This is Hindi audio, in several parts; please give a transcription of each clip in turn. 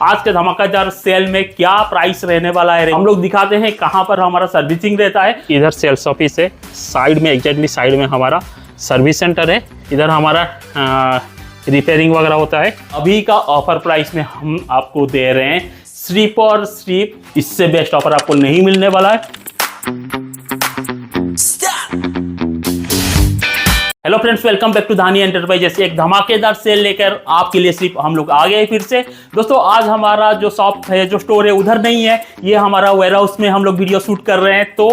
आज के धमाकेदार सेल में क्या प्राइस रहने वाला है हम लोग दिखाते हैं कहां पर हमारा सर्विसिंग रहता है। इधर सेल्स ऑफिस है, साइड में एग्जैक्टली साइड में हमारा सर्विस सेंटर है। इधर हमारा रिपेयरिंग वगैरह होता है। अभी का ऑफर प्राइस में हम आपको दे रहे हैं सिर्फ और सिर्फ, इससे बेस्ट ऑफर आपको नहीं मिलने वाला है। Hello friends, welcome back to Dhani Enterprises. एक धमाकेदार सेल लेकर आपके लिए सिर्फ हम लोग आ गए फिर से। दोस्तों आज हमारा जो शॉप है, जो स्टोर है, उधर नहीं है, ये हमारा वेयर हाउस में हम लोग वीडियो शूट कर रहे हैं। तो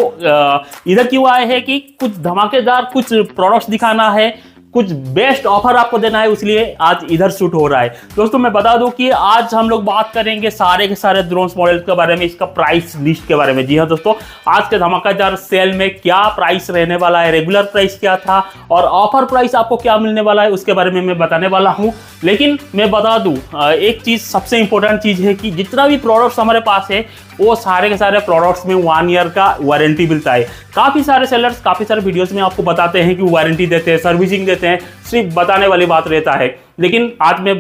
इधर क्यों आए हैं कि कुछ धमाकेदार कुछ प्रोडक्ट्स दिखाना है, कुछ बेस्ट ऑफर आपको देना है, इसलिए आज इधर शूट हो रहा है। दोस्तों मैं बता दूं कि आज हम लोग बात करेंगे सारे के सारे ड्रोन्स मॉडल के बारे में, इसका प्राइस लिस्ट के बारे में। जी हाँ दोस्तों, आज के धमाकेदार सेल में क्या प्राइस रहने वाला है, रेगुलर प्राइस क्या था और ऑफर प्राइस आपको क्या मिलने वाला है, उसके बारे में मैं बताने वाला हूं। लेकिन मैं बता दूं एक चीज, सबसे इंपॉर्टेंट चीज है कि जितना भी प्रोडक्ट्स हमारे पास है वो सारे के सारे प्रोडक्ट्स में 1 ईयर का वारंटी मिलता है। काफ़ी सारे सेलर्स काफ़ी सारे वीडियोस में आपको बताते हैं कि वारंटी देते हैं, सर्विसिंग देते हैं, सिर्फ बताने वाली बात रहता है। लेकिन आज मैं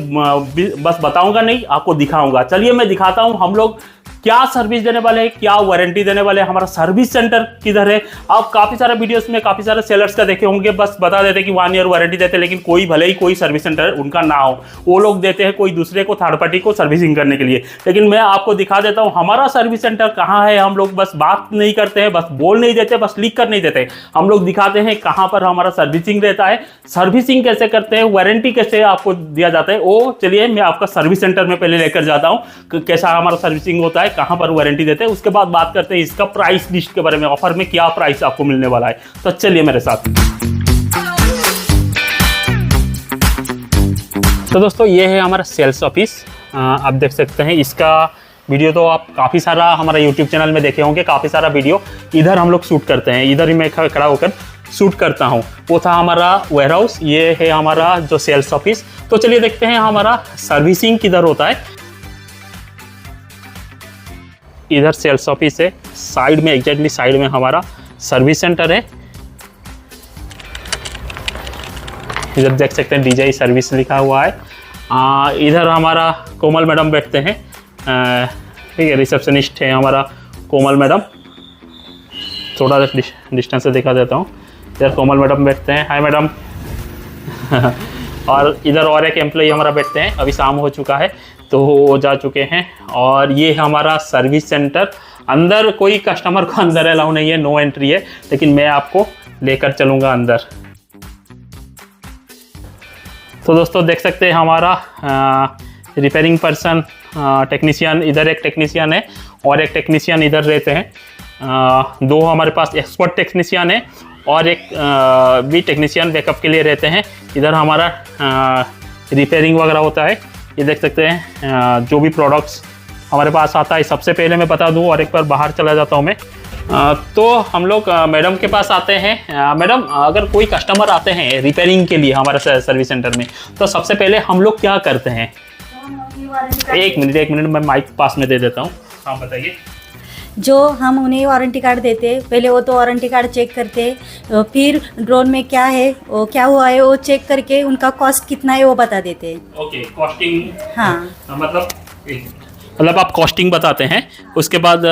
बस बताऊंगा नहीं, आपको दिखाऊंगा। चलिए मैं दिखाता हूं हम लोग क्या सर्विस देने वाले हैं, क्या वारंटी देने वाले हैं, हमारा सर्विस सेंटर किधर है। आप काफ़ी सारे वीडियोस में काफ़ी सारे सेलर्स का देखे होंगे, बस बता देते कि 1 ईयर वारंटी देते हैं, लेकिन कोई भले ही कोई सर्विस सेंटर उनका ना हो, वो लोग देते हैं कोई दूसरे को, थर्ड पार्टी को सर्विसिंग करने के लिए। लेकिन मैं आपको दिखा देता हूँ हमारा सर्विस सेंटर कहाँ है। हम लोग बस बात नहीं करते हैं, बस बोल नहीं देते, बस लिख कर नहीं देते, हम लोग दिखाते हैं कहाँ पर हमारा सर्विसिंग रहता है, सर्विसिंग कैसे करते हैं, वारंटी कैसे आपको दिया जाता है। वो चलिए मैं आपका सर्विस सेंटर में पहले लेकर जाता हूँ, कैसा हमारा सर्विसिंग होता है, कहाँ पर वारंटी देते हैं। उसके बाद बात करते हैं इसका प्राइस लिस्ट के बारे में, ऑफर में क्या प्राइस आपको मिलने वाला है। तो चलिए मेरे साथ। तो दोस्तों ये है हमारा सेल्स ऑफिस, आप देख सकते हैं। इसका वीडियो तो आप काफ़ी सारा हमारा यूट्यूब चैनल में देखे होंगे, काफ़ी सारा वीडियो इधर हम लोग शूट करते हैं, इधर ही मैं खड़ा होकर शूट करता हूँ। वो था हमारा वेयर हाउस, ये है हमारा जो सेल्स ऑफिस। तो चलिए देखते हैं हमारा सर्विसिंग किधर होता है। इधर सेल्स ऑफिस है, साइड में एग्जैक्टली साइड में हमारा सर्विस सेंटर है। इधर देख सकते हैं DJI सर्विस लिखा हुआ है। इधर हमारा कोमल मैडम बैठते हैं, ठीक है, रिसेप्शनिस्ट है हमारा कोमल मैडम। थोड़ा डिस्टेंस से दिखा देता हूँ। इधर कोमल मैडम बैठते हैं, हाय मैडम। और इधर और एक एम्प्लॉई हमारा बैठते हैं, अभी शाम हो चुका है तो वो जा चुके हैं। और ये हमारा सर्विस सेंटर, अंदर कोई कस्टमर को अंदर अलाउ नहीं है, नो एंट्री है, लेकिन मैं आपको लेकर चलूँगा अंदर। तो दोस्तों देख सकते हैं हमारा रिपेयरिंग पर्सन, टेक्नीशियन, इधर एक टेक्नीशियन है और एक टेक्नीशियन इधर रहते हैं। दो हमारे पास एक्सपर्ट टेक्नीशियन है और एक भी टेक्नीशियन बैकअप के लिए रहते हैं। इधर हमारा रिपेयरिंग वगैरह होता है। ये देख सकते हैं जो भी प्रोडक्ट्स हमारे पास आता है। सबसे पहले मैं बता दूं और एक बार बाहर चला जाता हूं मैं, तो हम लोग मैडम के पास आते हैं। मैडम, अगर कोई कस्टमर आते हैं रिपेयरिंग के लिए हमारे सर्विस सेंटर में, तो सबसे पहले हम लोग क्या करते हैं? एक मिनट मैं माइक पास में दे देता हूँ। हाँ बताइए। जो हम उन्हें वारंटी कार्ड देते, पहले वो तो वारंटी कार्ड चेक करते, फिर ड्रोन में क्या है, वो क्या हुआ है, वो चेक करके उनका कॉस्ट कितना है वो बता देते। Okay, costing. हाँ मतलब आप कॉस्टिंग बताते हैं, उसके बाद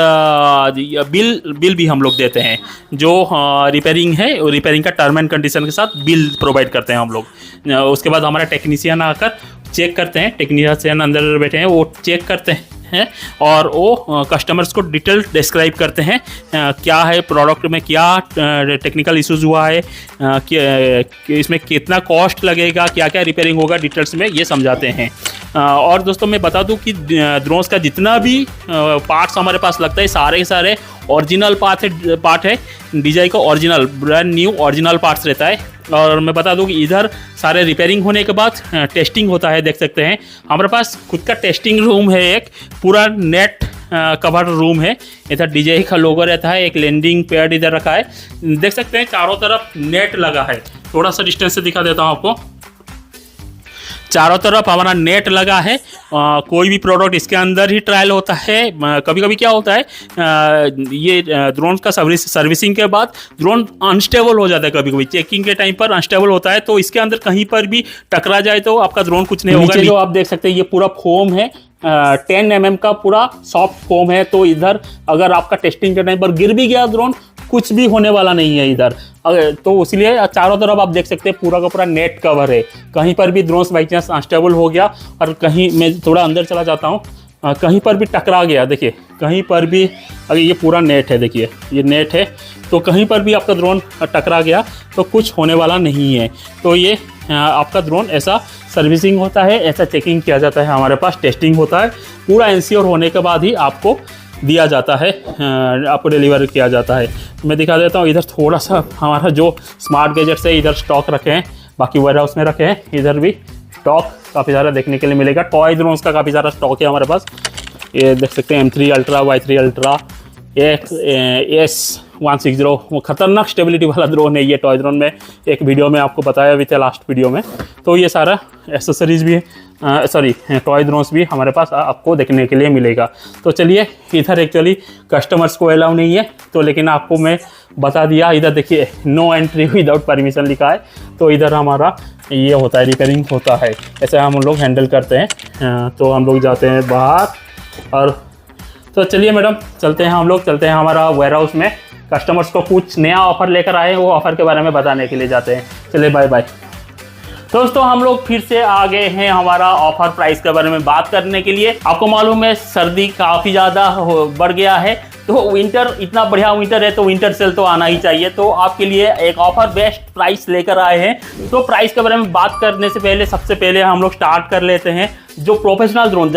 बिल भी हम लोग देते हैं। जो रिपेयरिंग है, रिपेयरिंग का टर्म एंड कंडीशन के साथ बिल प्रोवाइड करते हैं हम लोग। उसके बाद हमारा टेक्नीशियन आकर चेक करते हैं, टेक्नीशियन अंदर बैठे हैं, वो चेक करते हैं और वो कस्टमर्स को डिटेल डिस्क्राइब करते हैं क्या है प्रोडक्ट में, क्या टेक्निकल इश्यूज हुआ है, इसमें कितना कॉस्ट लगेगा, क्या क्या रिपेयरिंग होगा, डिटेल्स में ये समझाते हैं। और दोस्तों मैं बता दूं कि ड्रोन्स का जितना भी पार्ट्स हमारे पास लगता है, सारे के सारे ओरिजिनल पार्ट है। DJI का original brand new original parts रहता है। और मैं बता दूं कि इधर सारे रिपेयरिंग होने के बाद टेस्टिंग होता है। देख सकते हैं हमारे पास खुद का टेस्टिंग रूम है, एक पूरा नेट कवर रूम है। इधर DJI का लोगो रहता है, एक लैंडिंग पैड इधर रखा है। देख सकते हैं चारों तरफ नेट लगा है। थोड़ा सा डिस्टेंस से दिखा देता हूँ आपको। चारों तरफ हमारा नेट लगा है। कोई भी प्रोडक्ट इसके अंदर ही ट्रायल होता है। कभी कभी क्या होता है, ये ड्रोन का सर्विसिंग के बाद ड्रोन अनस्टेबल हो जाता है, कभी कभी चेकिंग के टाइम पर अनस्टेबल होता है, तो इसके अंदर कहीं पर भी टकरा जाए तो आपका ड्रोन कुछ नहीं होगा। जो आप देख सकते हैं ये पूरा फोम है, 10 mm का पूरा सॉफ्ट फोम है, तो इधर अगर आपका टेस्टिंग के टाइम पर गिर भी गया ड्रोन, कुछ भी होने वाला नहीं है इधर। तो इसलिए चारों तरफ आप देख सकते हैं पूरा का पूरा नेट कवर है। कहीं पर भी ड्रोन बाई चांस अनस्टेबल हो गया और कहीं मैं थोड़ा अंदर चला जाता हूँ, कहीं पर भी टकरा गया, देखिए कहीं पर भी, अगर ये पूरा नेट है, देखिए ये नेट है, तो कहीं पर भी आपका ड्रोन टकरा गया तो कुछ होने वाला नहीं है। तो ये आपका ड्रोन ऐसा सर्विसिंग होता है, ऐसा चेकिंग किया जाता है, हमारे पास टेस्टिंग होता है, पूरा एंश्योर होने के बाद ही आपको दिया जाता है, आपको डिलीवर किया जाता है। मैं दिखा देता हूँ, इधर थोड़ा सा हमारा जो स्मार्ट गैजेट्स है इधर स्टॉक रखे हैं, बाकी वेयर हाउस में रखे हैं, इधर भी स्टॉक काफ़ी सारा देखने के लिए मिलेगा। टॉय ड्रोन्स का काफ़ी सारा स्टॉक है हमारे पास, ये देख सकते हैं M3 ultra, Y3 ultra, S160, वो खतरनाक स्टेबिलिटी वाला ड्रोन है ये टॉय ड्रोन में एक वीडियो में आपको बताया भी था, लास्ट वीडियो में। तो ये सारा एसेसरीज भी टॉय ड्रोन्स भी हमारे पास आपको देखने के लिए मिलेगा। तो चलिए, इधर एक्चुअली कस्टमर्स को अलाउ नहीं है, तो लेकिन आपको मैं बता दिया। इधर देखिए नो एंट्री विदाउट परमिशन लिखा है, तो इधर हमारा ये होता है, रिपेयरिंग होता है, ऐसे हम लोग हैंडल करते हैं। तो हम लोग जाते हैं बाहर, और तो चलिए मैडम चलते हैं, हम लोग चलते हैं हमारा वेयर हाउस में, कस्टमर्स को कुछ नया ऑफ़र लेकर आए हैं, वो ऑफ़र के बारे में बताने के लिए जाते हैं। चलिए बाय बाय। दोस्तों हम लोग फिर से आ गए हैं हमारा ऑफर प्राइस के बारे में बात करने के लिए। आपको मालूम है सर्दी काफ़ी ज़्यादा बढ़ गया है, तो विंटर इतना बढ़िया विंटर है, तो विंटर सेल तो आना ही चाहिए। तो आपके लिए एक ऑफर बेस्ट प्राइस लेकर आए हैं। तो प्राइस के बारे में बात करने से पहले सबसे पहले हम लोग स्टार्ट कर लेते हैं जो प्रोफेशनल ड्रोन,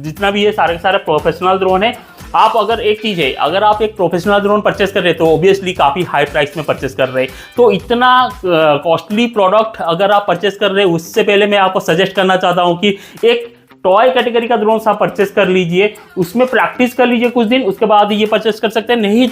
जितना भी ये सारे के सारे प्रोफेशनल ड्रोन है। आप अगर एक चीज़ है, अगर आप एक प्रोफेशनल ड्रोन परचेस कर रहे हैं तो ऑब्वियसली काफ़ी हाई प्राइस में परचेस कर रहे हैं। तो इतना कॉस्टली प्रोडक्ट अगर आप परचेस कर रहे हैं, उससे पहले मैं आपको सजेस्ट करना चाहता हूं कि एक टॉय कैटेगरी का ड्रोन आप परचेस कर लीजिए, उसमें प्रैक्टिस कर लीजिए कुछ दिन, उसके बाद ये परचेस कर सकते हैं। नहीं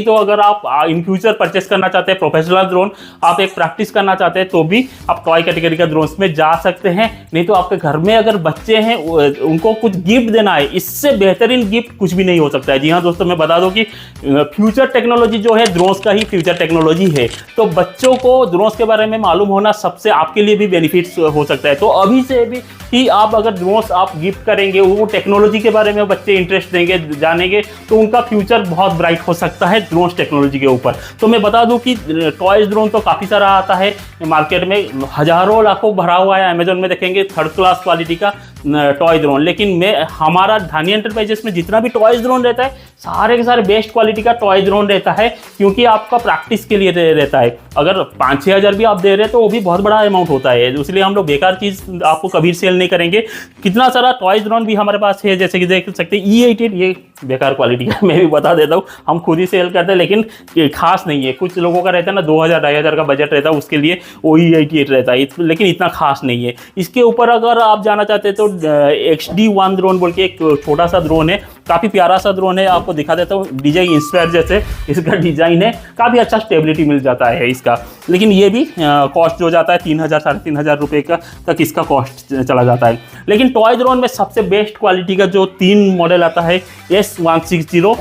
तो अगर आप इन फ्यूचर परचेस करना चाहते हैं प्रोफेशनल ड्रोन, आप एक प्रैक्टिस करना चाहते हैं, तो भी आप टॉय कैटेगरी का ड्रोन में जा सकते हैं। नहीं तो आपके घर में अगर बच्चे हैं, उनको कुछ गिफ्ट देना है, इससे बेहतरीन गिफ्ट कुछ भी नहीं हो सकता है। जी हाँ दोस्तों, मैं बता दूं कि फ्यूचर टेक्नोलॉजी जो है ड्रोन्स का ही फ्यूचर टेक्नोलॉजी है। तो बच्चों को ड्रोन्स के बारे में मालूम होना सबसे आपके लिए भी बेनिफिट्स हो सकता है। तो अभी से भी कि आप अगर ड्रोन्स आप गिफ्ट करेंगे, वो टेक्नोलॉजी के बारे में बच्चे इंटरेस्ट देंगे, जानेंगे, तो उनका फ्यूचर बहुत ब्राइट हो सकता है ड्रोन्स टेक्नोलॉजी के ऊपर। तो मैं बता दूं कि टॉयज ड्रोन तो काफ़ी सारा आता है मार्केट में, हज़ारों लाखों भरा हुआ है। अमेजोन में देखेंगे थर्ड क्लास क्वालिटी का टॉय ड्रोन, लेकिन हमारा धानी एंटरप्राइजेस में जितना भी टॉयज ड्रोन रहता है, सारे के सारे बेस्ट क्वालिटी का टॉय ड्रोन रहता है, क्योंकि आपका प्रैक्टिस के लिए रहता है। अगर 5-6 हज़ार भी आप दे रहे हैं तो वो भी बहुत बड़ा अमाउंट होता है, इसलिए हम लोग बेकार चीज़ आपको कभी सेल नहीं करेंगे। कितना सारा टॉयज ड्रोन भी हमारे पास है, जैसे कि देख सकते हैं E88, ये बेकार क्वालिटी का मैं भी बता देता हूँ, हम खुद ही सेल करते हैं, लेकिन खास नहीं है। कुछ लोगों का रहता है ना 2000-2500 का बजट रहता है, उसके लिए वो E88 रहता है, लेकिन इतना खास नहीं है। इसके ऊपर अगर आप जाना चाहते हैं तो XD1 ड्रोन बोल के एक छोटा सा ड्रोन है, काफ़ी प्यारा सा ड्रोन है, आपको दिखा देता हूँ। DJI इंस्पायर जैसे इसका डिज़ाइन है, काफ़ी अच्छा स्टेबिलिटी मिल जाता है इसका, लेकिन ये भी कॉस्ट जो जाता है 3000-3500 रुपये का तक इसका कॉस्ट चला जाता है। लेकिन टॉय ड्रोन में सबसे बेस्ट क्वालिटी का जो 3 मॉडल आता है, S160,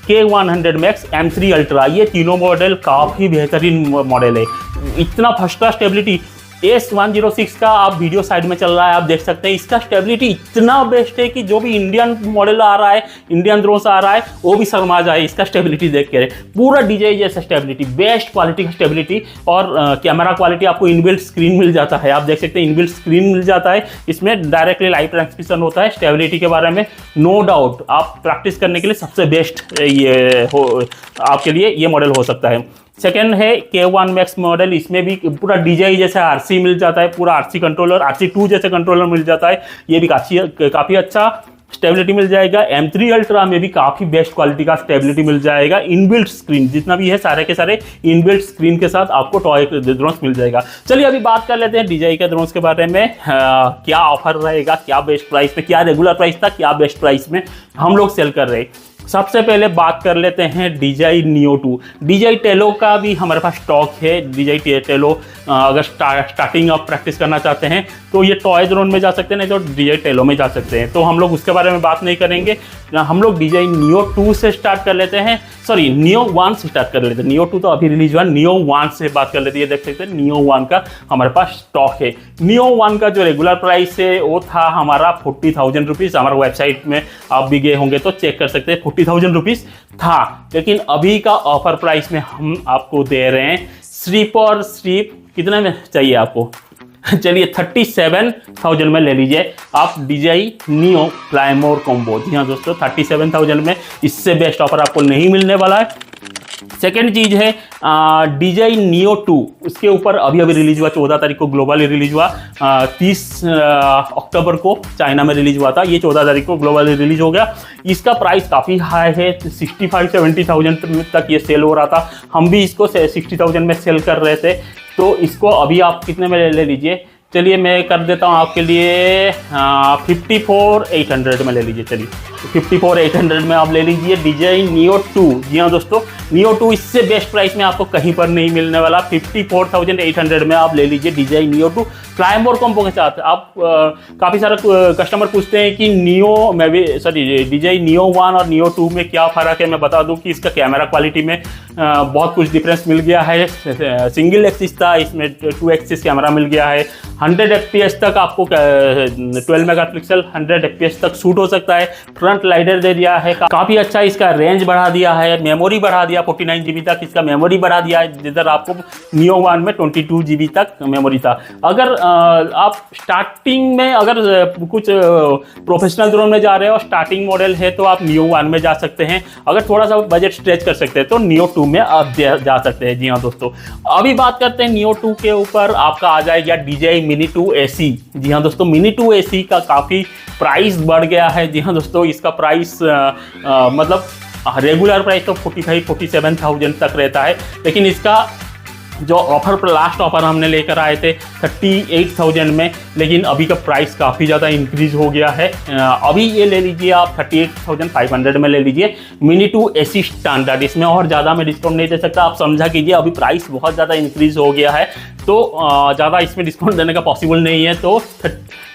K100 Max, M3 ultra, ये तीनों मॉडल काफ़ी बेहतरीन मॉडल है। इतना फर्स्ट क्लास स्टेबिलिटी, S106 का आप वीडियो साइड में चल रहा है, आप देख सकते हैं, इसका स्टेबिलिटी इतना बेस्ट है कि जो भी इंडियन मॉडल आ रहा है, इंडियन ड्रोन आ रहा है, वो भी शर्मा जाए इसका स्टेबिलिटी देख के। पूरा DJI जैसा स्टेबिलिटी, बेस्ट क्वालिटी का स्टेबिलिटी, और कैमरा क्वालिटी आपको इनबिल्ट स्क्रीन मिल जाता है, आप देख सकते हैं इनबिल्ट स्क्रीन मिल जाता है, इसमें डायरेक्टली लाइव ट्रांसमिशन होता है। स्टेबिलिटी के बारे में नो डाउट, आप प्रैक्टिस करने के लिए सबसे बेस्ट ये आपके लिए ये मॉडल हो सकता है। सेकेंड है K1 Max मॉडल, इसमें भी पूरा DJI जैसा RC मिल जाता है, पूरा RC कंट्रोलर, RC2 जैसे कंट्रोलर मिल जाता है, ये भी काफ़ी अच्छा स्टेबिलिटी मिल जाएगा। M3 अल्ट्रा में भी काफ़ी बेस्ट क्वालिटी का स्टेबिलिटी मिल जाएगा। इनबिल्ट स्क्रीन जितना भी है सारे के सारे इनबिल्ट स्क्रीन के साथ आपको टॉय ड्रोन्स मिल जाएगा। चलिए अभी बात कर लेते हैं DJI के ड्रोन्स के बारे में, क्या ऑफर रहेगा, क्या बेस्ट प्राइस में, क्या रेगुलर प्राइस था, क्या बेस्ट प्राइस में हम लोग सेल कर रहे हैं। सबसे पहले बात कर लेते हैं DJI Neo 2। DJI टेलो का भी हमारे पास स्टॉक है। DJI टेलो अगर स्टार्टिंग आप प्रैक्टिस करना चाहते हैं तो ये टॉय ड्रोन में जा सकते हैं, नहीं तो DJI टेलो में जा सकते हैं। तो हम लोग उसके बारे में बात नहीं करेंगे, हम लोग DJI Neo 2 से स्टार्ट कर लेते हैं, सॉरी Neo 1 से स्टार्ट कर लेते हैं। Neo 2 तो अभी रिलीज हुआ, Neo 1 से बात कर लेते हैं। देख सकते हैं Neo 1 का हमारे पास स्टॉक है। Neo 1 का जो रेगुलर प्राइस है वो था हमारा 40,000 रुपीज़। हमारा वेबसाइट में आप भी गए होंगे तो चेक कर सकते हैं, 40,000 रुपीज़ था। लेकिन अभी का ऑफर प्राइस में हम आपको दे रहे हैं सिर्फ और सिर्फ कितने में चाहिए आपको, चलिए 37,000 में ले लीजिए आप DJI Neo Fly More combo. जी हाँ दोस्तों, 37,000 में इससे बेस्ट ऑफर आपको नहीं मिलने वाला है। सेकेंड चीज़ है DJI Neo 2, उसके ऊपर अभी रिलीज हुआ, 14 तारीख को ग्लोबली रिलीज हुआ, 30 अक्टूबर को चाइना में रिलीज हुआ था, ये 14 तारीख को ग्लोबली रिलीज हो गया। इसका प्राइस काफ़ी हाई है, 65-70,000 तक ये सेल हो रहा था। हम भी इसको 60,000 में सेल कर रहे थे। तो इसको अभी आप कितने में ले लीजिए, चलिए मैं कर देता हूँ आपके लिए 54,800 में ले लीजिए। चलिए 54,800 में आप ले लीजिए DJI Neo 2। जी हाँ दोस्तों, Neo 2 इससे बेस्ट प्राइस में आपको कहीं पर नहीं मिलने वाला। 54,800 में आप ले लीजिए DJI Neo 2 fly more combo के साथ। आप काफ़ी सारे कस्टमर पूछते हैं कि DJI Neo 1 और Neo 2 में क्या फ़र्क है। मैं बता दूं कि इसका कैमरा क्वालिटी में बहुत कुछ डिफरेंस मिल गया है। सिंगल एक्सिस था, इसमें 2 एक्सिस कैमरा मिल गया है। 100 FPS तक आपको 12 मेगापिक्सल 100 FPS तक शूट हो सकता है। फ्रंट लाइडर दे दिया है, काफ़ी अच्छा इसका रेंज बढ़ा दिया है, मेमोरी बढ़ा दिया, 49 GB तक इसका मेमोरी बढ़ा दिया है, जिधर आपको Neo 1 में 22 GB तक मेमोरी था। अगर आप स्टार्टिंग में अगर कुछ प्रोफेशनल ड्रोन में जा रहे हो, स्टार्टिंग मॉडल है, तो आप Neo 1 में जा सकते हैं। अगर थोड़ा सा बजट स्ट्रेच कर सकते हैं तो Neo 2 में आप जा सकते हैं। जी हाँ दोस्तों, अभी बात करते हैं Neo 2 के ऊपर आपका आ जाएगा DJI Mini 2 AC। जी हाँ दोस्तों, Mini 2 AC का काफ़ी प्राइस बढ़ गया है। जी हाँ दोस्तों, इसका प्राइस मतलब रेगुलर प्राइस तो 45-47,000 तक रहता है, लेकिन इसका जो ऑफर पर लास्ट ऑफर हमने लेकर आए थे 38,000 में, लेकिन अभी का प्राइस काफ़ी ज़्यादा इंक्रीज हो गया है। अभी ये ले लीजिए आप 38,500 में ले लीजिए Mini 2 AC स्टैंडर्ड। इसमें और ज़्यादा मैं डिस्काउंट नहीं दे सकता, आप समझा कीजिए, अभी प्राइस बहुत ज़्यादा इंक्रीज हो गया है, तो ज़्यादा इसमें डिस्काउंट देने का पॉसिबल नहीं है। तो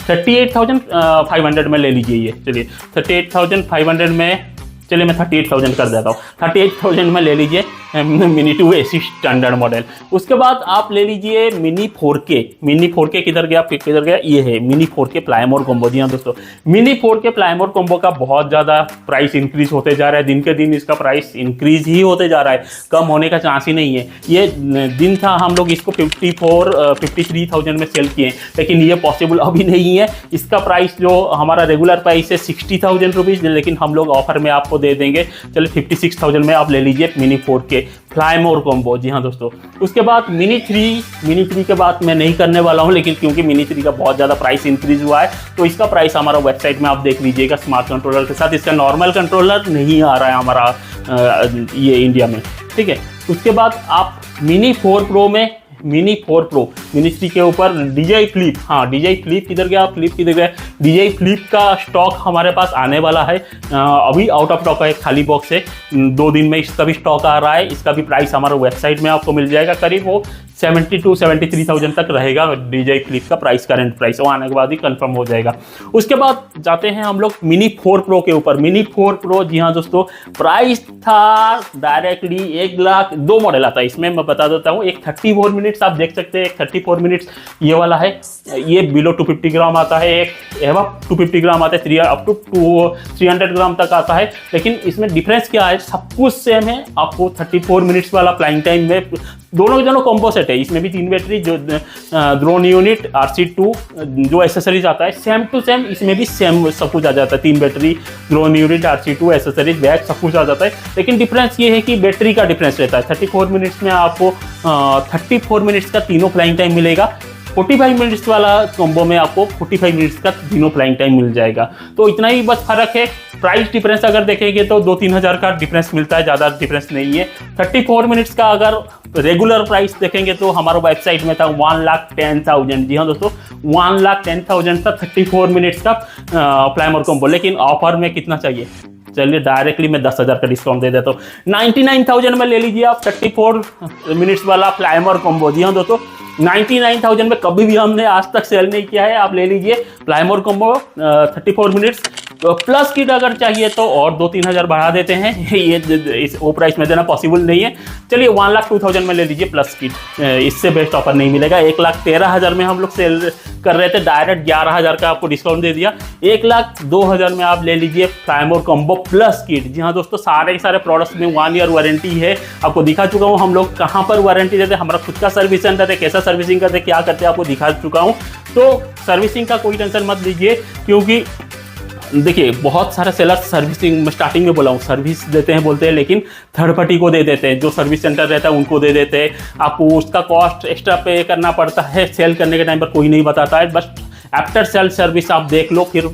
38,500 में ले लीजिए ये। चलिए 38,500 में, चलिए मैं 38,000 कर देता हूँ। 38,000 में ले लीजिए Mini 2 AC स्टैंडर्ड मॉडल। उसके बाद आप ले लीजिए Mini 4K। Mini 4K किधर गया, ये है Mini 4K fly more combo. जी हाँ दोस्तों, Mini 4K fly more combo का बहुत ज़्यादा प्राइस इंक्रीज होते जा रहा है, दिन के दिन इसका प्राइस इंक्रीज ही होते जा रहा है, कम होने का चांस ही नहीं है। ये दिन था हम लोग इसको 53,000 में सेल किए, लेकिन ये पॉसिबल अभी नहीं है। इसका प्राइस जो हमारा रेगुलर प्राइस है 60,000 रुपीज़, लेकिन हम लोग ऑफर में आपको दे देंगे, चलिए 56,000 में आप ले लीजिए Mini 4K fly more combo. जी हाँ दोस्तों, उसके बाद Mini 3 के बाद मैं नहीं करने वाला हूँ, लेकिन क्योंकि Mini 3 का बहुत ज़्यादा प्राइस इंक्रीज हुआ है, तो इसका प्राइस हमारा वेबसाइट में आप देख लीजिएगा स्मार्ट कंट्रोलर के साथ। इसका नॉर्मल कंट्रोलर नहीं आ रहा है हमारा ये इंडिया में, ठीक है। उसके बाद आप Mini 4 Pro में Mini 4 Pro Mini 3 के ऊपर DJI Flip, हाँ DJI Flip किधर गया, DJI Flip का स्टॉक हमारे पास आने वाला है। अभी आउट ऑफ स्टॉक है, खाली बॉक्स है, 2 दिन में इसका भी स्टॉक आ रहा है। इसका भी प्राइस हमारे वेबसाइट में आपको मिल जाएगा, करीब वो 72-73,000 तक रहेगा DJI Flip का प्राइस, करंट प्राइस, वो आने के बाद ही कंफर्म हो जाएगा। उसके बाद जाते हैं हम लोग Mini 4 Pro के ऊपर। Mini 4 Pro, जी हाँ दोस्तों, प्राइस था डायरेक्टली 1 लाख। 2 मॉडल आता है इसमें, मैं बता देता हूँ। एक 34 मिनट्स आप देख सकते हैं, एक 34 मिनट्स ये वाला है, ये बिलो 250 ग्राम आता है, एक एवं 250 ग्राम आता है, अप टू 300 ग्राम तक आता है। लेकिन इसमें डिफरेंस क्या है, सब कुछ सेम है। आपको 34 मिनट्स वाला फ्लाइंग टाइम में दोनों कॉम्बो सेट है। इसमें भी 3 बैटरी, जो ड्रोन यूनिट, RC2 जो एसेसरीज आता है सेम टू सेम, इसमें भी सेम सब कुछ आ जाता है। 3 battery, drone unit, RC2 accessories, bag, सब कुछ आ जाता है। लेकिन डिफरेंस ये है कि बैटरी का डिफरेंस रहता है। 34 मिनट्स में आपको 34 मिनट्स का तीनों फ्लाइंग टाइम मिलेगा। 45 मिनट्स वाला कॉम्बो में आपको 45 मिनट्स का तीनों फ्लाइंग टाइम मिल जाएगा। तो इतना ही बस फर्क है। प्राइस डिफरेंस अगर देखेंगे तो 2-3 हज़ार का डिफरेंस मिलता है, ज़्यादा डिफरेंस नहीं है। 34 मिनट्स का अगर रेगुलर प्राइस देखेंगे तो हमारा वेबसाइट में था 1,10,000। जी हाँ दोस्तों, 1,10,000 था 34 मिनट्स का फ्लाई मोर कॉम्बो। लेकिन ऑफर में कितना चाहिए, चलिए डायरेक्टली मैं 10,000 का डिस्काउंट दे देता हूँ। 99,000 में ले लीजिए आप 34 मिनट्स वाला प्लाइमर कॉम्बो। जी हाँ दोस्तों, 99,000 में कभी भी हमने आज तक सेल नहीं किया है। आप ले लीजिए प्लाइमर कॉम्बो 34 मिनट्स। प्लस किट अगर चाहिए तो और 2-3 हज़ार बढ़ा देते हैं, ये वो प्राइस में देना पॉसिबल नहीं है। चलिए 1,02,000 में ले लीजिए प्लस किट, इससे बेस्ट ऑफर नहीं मिलेगा। 1,13,000 में हम लोग सेल कर रहे थे, डायरेक्ट 11,000 का आपको डिस्काउंट दे दिया। 1,02,000 में आप ले लीजिए प्राइमर कॉम्बो प्लस किट। जी हाँ दोस्तों, सारे प्रोडक्ट्स में 1 ईयर वारंटी है। आपको दिखा चुका हूँ हम लोग कहाँ पर वारंटी देते हैं, हमारा खुद का सर्विस सेंटर है, कैसा सर्विसिंग करते, क्या करते हैं आपको दिखा चुका हूँ। तो सर्विसिंग का कोई टेंशन मत लीजिए, क्योंकि देखिए बहुत सारे सेलर्स सर्विसिंग स्टार्टिंग में बोला हूँ सर्विस देते हैं बोलते हैं, लेकिन थर्ड पार्टी को दे देते हैं, जो सर्विस सेंटर रहता है उनको दे देते हैं। आपको उसका कॉस्ट एक्स्ट्रा पे करना पड़ता है, सेल करने के टाइम पर कोई नहीं बताता है। बस आफ्टर सेल सर्विस आप देख लो, फिर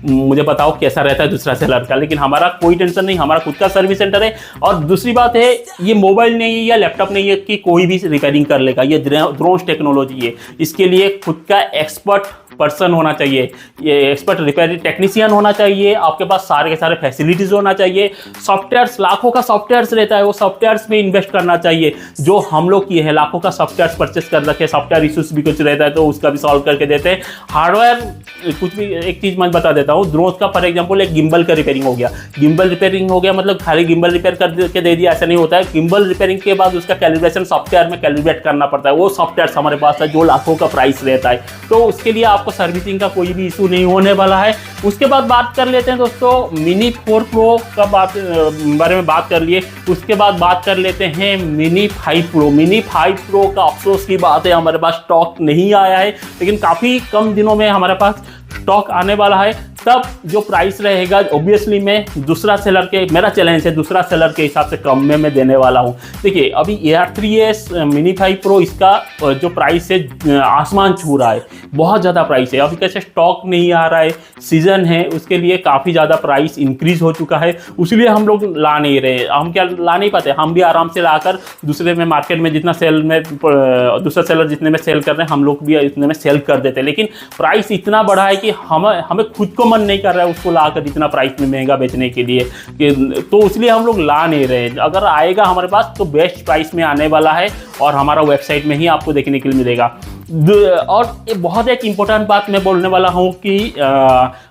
मुझे बताओ कैसा रहता है दूसरा सेलर का। लेकिन हमारा कोई टेंशन नहीं, हमारा खुद का सर्विस सेंटर है। और दूसरी बात है, ये मोबाइल नहीं है या लैपटॉप नहीं है कि कोई भी रिपेयरिंग कर लेगा, ये ड्रोन्स टेक्नोलॉजी है। इसके लिए खुद का एक्सपर्ट पर्सन होना चाहिए, ये एक्सपर्ट रिपेयरिंग टेक्नीशियन होना चाहिए, आपके पास सारे के सारे फैसिलिटीज होना चाहिए। सॉफ्टवेयर्स, लाखों का सॉफ्टवेयर्स रहता है, वो सॉफ्टवेयर्स में इन्वेस्ट करना चाहिए, जो हम लोग किए हैं। लाखों का सॉफ्टवेयर परचेस कर रखे, सॉफ्टवेयर इश्यूज भी कुछ रहता है तो उसका भी सॉल्व करके देते हैं। हार्डवेयर कुछ भी, एक चीज मैं बता देता हूँ, ड्रोन्स का फॉर एग्जांपल एक गिम्बल का रिपेयरिंग हो गया। गिम्बल रिपेयरिंग हो गया मतलब खाली गिम्बल रिपेयर करके दे दिया, ऐसा नहीं होता है। गिम्बल रिपेयरिंग के बाद उसका कैलिब्रेशन सॉफ्टवेयर में कैलिब्रेट करना पड़ता है। वो सॉफ्टवेयर हमारे पास है जो लाखों का प्राइस रहता है, तो उसके लिए आपको सर्विसिंग का कोई भी इशू नहीं होने वाला है। उसके बाद बात कर लेते हैं दोस्तों मिनी 4 प्रो का बारे में बात कर लिए। उसके बाद बात कर लेते हैं मिनी 5 प्रो। मिनी 5 प्रो का अफसोस की बात है, हमारे पास स्टॉक नहीं आया है, लेकिन काफ़ी कम दिनों में हमारे पास स्टॉक आने वाला है। तब जो प्राइस रहेगा ऑब्वियसली मैं दूसरा सेलर के, मेरा चैलेंज है, दूसरा सेलर के हिसाब से कम में मैं देने वाला हूं। देखिए अभी AR3s मिनी 5 प्रो इसका जो प्राइस है आसमान छू रहा है, बहुत ज़्यादा प्राइस है। अभी कैसे स्टॉक नहीं आ रहा है, सीजन है, उसके लिए काफ़ी ज़्यादा प्राइस इंक्रीज हो चुका है, इसलिए हम लोग ला नहीं रहे। हम क्या ला नहीं पाते, हम भी आराम से लाकर दूसरे में मार्केट में जितना सेल में, दूसरा सेलर जितने में सेल कर रहे हैं हम लोग भी इतने में सेल कर देते हैं। लेकिन प्राइस इतना बढ़ा है कि हमें खुद को मन नहीं कर रहा है उसको लाकर इतना प्राइस में महंगा बेचने के लिए, तो इसलिए हम लोग ला नहीं रहे। अगर आएगा हमारे पास तो बेस्ट प्राइस में आने वाला है और हमारा वेबसाइट में ही आपको देखने के लिए मिलेगा। और ये बहुत एक इम्पोर्टेंट बात मैं बोलने वाला हूँ कि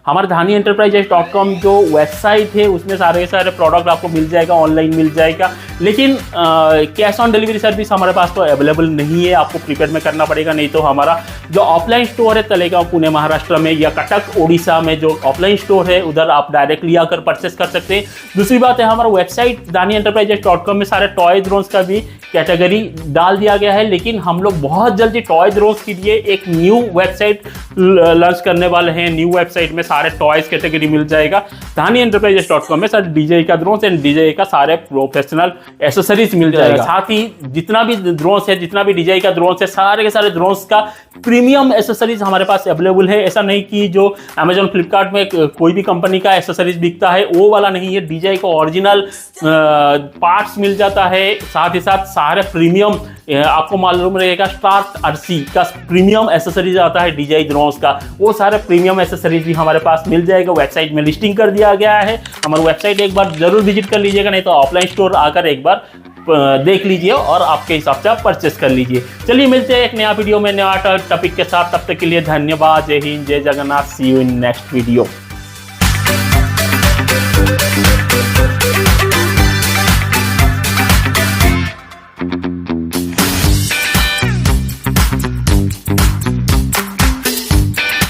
हमारे धानी एंटरप्राइजेस.com जो वेबसाइट है उसमें सारे प्रोडक्ट आपको मिल जाएगा, ऑनलाइन मिल जाएगा। लेकिन कैश ऑन डिलीवरी सर्विस हमारे पास तो अवेलेबल नहीं है, आपको प्रीपेड में करना पड़ेगा। नहीं तो हमारा जो ऑफलाइन स्टोर है तलेगांव पुणे महाराष्ट्र में या कटक उड़ीसा में जो ऑफलाइन स्टोर है उधर आप डायरेक्टली आकर परचेस कर सकते हैं। दूसरी बात है, हमारा वेबसाइट धानी एंटरप्राइजेस.com में सारे टॉय ड्रोन्स का भी कैटेगरी डाल दिया गया है। लेकिन हम लोग बहुत जल्दी टॉय ड्रोन्स के लिए एक न्यू वेबसाइट लॉन्च करने वाले हैं। न्यू वेबसाइट में सारे टॉयज कैटेगरी मिल जाएगा। धानी एंटरप्राइजेस.com में सारे DJI का ड्रोन्स एंड DJI का सारे प्रोफेशनल एसेसरीज मिल जाएगा। साथ ही जितना भी ड्रोन्स है, जितना भी DJI का ड्रोन्स है, सारे के सारे ड्रोन्स का प्रीमियम एसेसरीज हमारे पास अवेलेबल है। ऐसा नहीं कि जो अमेजॉन फ्लिपकार्ट में कोई भी कंपनी का एसेसरीज बिकता है वो वाला नहीं है। DJI का ओरिजिनल पार्ट्स मिल जाता है, साथ ही साथ सारे प्रीमियम, आपको मालूम रहेगा स्टार्ट RC का प्रीमियम एसेसरीज आता है DJI ड्रोन्स का, वो सारे प्रीमियम एसेसरीज भी हमारे पास मिल जाएगा। वेबसाइट में लिस्टिंग कर दिया गया है। हमारी वेबसाइट एक बार जरूर विजिट कर लीजिएगा, नहीं तो ऑफलाइन स्टोर आकर एक बार देख लीजिए और आपके हिसाब से आप परचेस कर लीजिए। चलिए मिलते हैं एक नया वीडियो में नया टॉपिक के साथ। तब तक के लिए धन्यवाद। जय हिंद, जय जगन्नाथ। सी यू इन नेक्स्ट वीडियो।